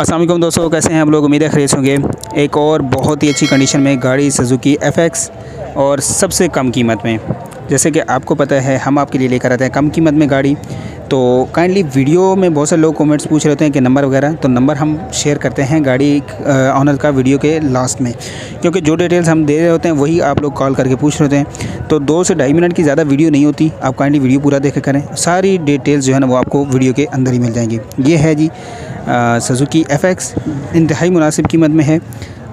अस्सलाम वालेकुम दोस्तों, कैसे हैं आप लोग। उम्मीद है खैरियत होंगे। एक और बहुत ही अच्छी कंडीशन में गाड़ी सुजुकी FX और सबसे कम कीमत में। जैसे कि आपको पता है हम आपके लिए लेकर आते हैं कम कीमत में गाड़ी। तो काइंडली वीडियो में बहुत सारे लोग कमेंट्स पूछ रहे हैं कि नंबर वगैरह, तो नंबर हम शेयर करते हैं गाड़ी ऑनर का वीडियो के लास्ट में, क्योंकि जो डिटेल्स हम दे रहे होते हैं वही आप लोग कॉल करके पूछ रहे होते हैं। तो 2 से ढाई मिनट की ज़्यादा वीडियो नहीं होती, आप काइंडली वीडियो पूरा देखे करें। सारी डिटेल्स जो है ना वो आपको वीडियो के अंदर ही मिल जाएंगी। ये है जी सुजुकी FX, इंतहाई मुनासिब कीमत में है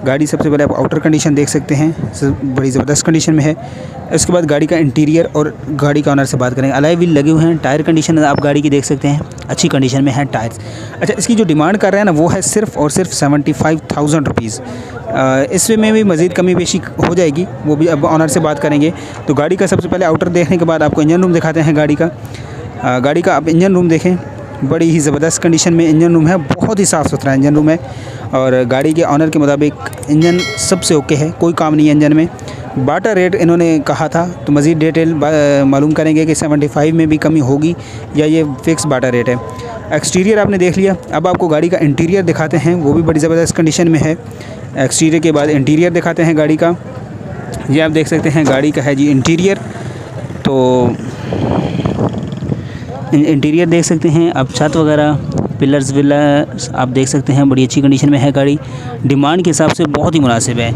गाड़ी। सबसे पहले आप आउटर कंडीशन देख सकते हैं, बड़ी ज़बरदस्त कंडीशन में है। इसके बाद गाड़ी का इंटीरियर और गाड़ी का ऑनर से बात करेंगे। अलॉय व्हील लगे हुए हैं, टायर कंडीशन आप गाड़ी की देख सकते हैं, अच्छी कंडीशन में है टायर्स। अच्छा, इसकी जो डिमांड कर रहे हैं ना वो है सिर्फ़ और सिर्फ 75,000 रुपीज़। इसमें भी मज़ीद कमी पेशी हो जाएगी, वो भी अब ऑनर से बात करेंगे। तो गाड़ी का सबसे पहले आउटर देखने के बाद आपको इंजन रूम दिखाते हैं गाड़ी का आप इंजन रूम देखें, बड़ी ही ज़बरदस्त कंडीशन में इंजन रूम है, बहुत ही साफ़ सुथरा इंजन रूम है। और गाड़ी के ऑनर के मुताबिक इंजन सबसे ओके है, कोई काम नहीं है इंजन में। बाटा रेट इन्होंने कहा था, तो मज़ीद डिटेल मालूम करेंगे कि 75 में भी कमी होगी या ये फ़िक्स बाटा रेट है। एक्सटीरियर आपने देख लिया, अब आपको गाड़ी का इंटीरियर दिखाते हैं, वो भी बड़ी ज़बरदस्त कंडीशन में है। एक्सटीरियर के बाद इंटीरियर दिखाते हैं गाड़ी का। ये आप देख सकते हैं गाड़ी का है जी इंटीरियर। तो इंटीरियर देख सकते हैं आप, छत वगैरह पिलर्स विलर्स आप देख सकते हैं, बड़ी अच्छी कंडीशन में है गाड़ी। डिमांड के हिसाब से बहुत ही मुनासिब है।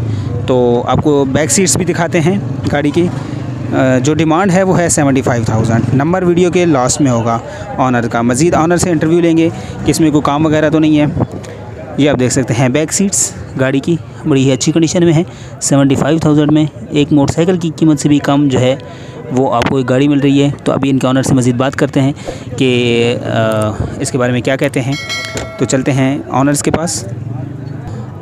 तो आपको बैक सीट्स भी दिखाते हैं गाड़ी की। जो डिमांड है वो है 75,000। नंबर वीडियो के लास्ट में होगा ऑनर का। मज़ीद ऑनर से इंटरव्यू लेंगे कि इसमें कोई काम वगैरह तो नहीं है। ये आप देख सकते हैं बैक सीट्स गाड़ी की बड़ी ही अच्छी कंडीशन में है। 75,000 में एक मोटरसाइकिल की कीमत से भी कम जो है वो आपको एक गाड़ी मिल रही है। तो अभी इनके ऑनर से मज़ीद बात करते हैं कि इसके बारे में क्या कहते हैं। तो चलते हैं ऑनर्स के पास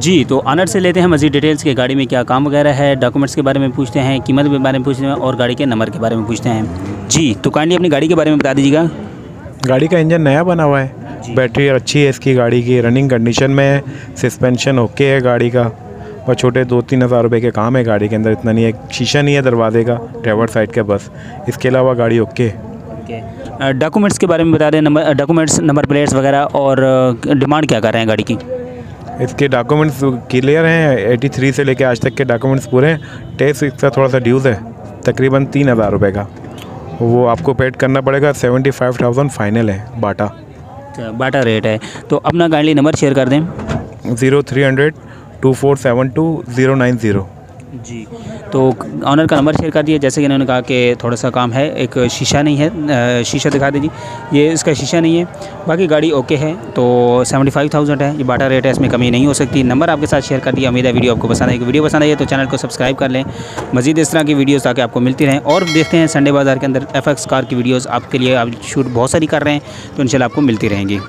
जी। तो ऑनर से लेते हैं मज़ीद डिटेल्स के गाड़ी में क्या काम वगैरह है, डॉक्यूमेंट्स के बारे में पूछते हैं, कीमत के बारे में पूछते हैं और गाड़ी के नंबर के बारे में पूछते हैं जी। तो काइंडली अपनी गाड़ी के बारे में बता दीजिएगा। गाड़ी का इंजन नया बना हुआ है, बैटरी अच्छी है इसकी, गाड़ी की रनिंग कंडीशन में है, सस्पेंशन ओके है गाड़ी का, और छोटे 2-3 हज़ार रुपये के काम है गाड़ी के अंदर, इतना नहीं है। शीशा नहीं है दरवाजे का, ड्राइवर साइड के बस, इसके अलावा गाड़ी ओके है। डॉक्यूमेंट्स के बारे में बता दें, डॉक्यूमेंट्स नंबर प्लेट्स वगैरह और डिमांड क्या कर रहे हैं गाड़ी की। इसके डॉक्यूमेंट्स क्लियर हैं, 83 से लेकर आज तक के डॉक्यूमेंट्स पूरे हैं। टैक्स इसका थोड़ा सा ड्यूज़ है, तकरीबन 3,000 रुपये का, वो आपको पेड करना पड़ेगा। 75,000 फाइनल है, बाटा रेट है। तो अपना काइंडली नंबर शेयर कर दें। 0300 2472 090 जी। तो ऑनर का नंबर शेयर कर दिया। जैसे कि इन्होंने कहा कि थोड़ा सा काम है, एक शीशा नहीं है, शीशा दिखा दीजिए, ये इसका शीशा नहीं है, बाकी गाड़ी ओके है। तो 75,000 है, ये बाटा रेट है, इसमें कमी नहीं हो सकती। नंबर आपके साथ शेयर कर दिया। उम्मीद है वीडियो आपको पसंद आएगी। वीडियो पसंद आई है तो चैनल को सब्सक्राइब कर लें, मज़ीद इस तरह की वीडियोज़ ताकि आपको मिलती रहें। और देखते हैं संडे बाज़ार के अंदर FX कार की वीडियोज़ आपके लिए आप शूट बहुत सारी कर रहे हैं, तो इंशाल्लाह आपको मिलती रहेंगी।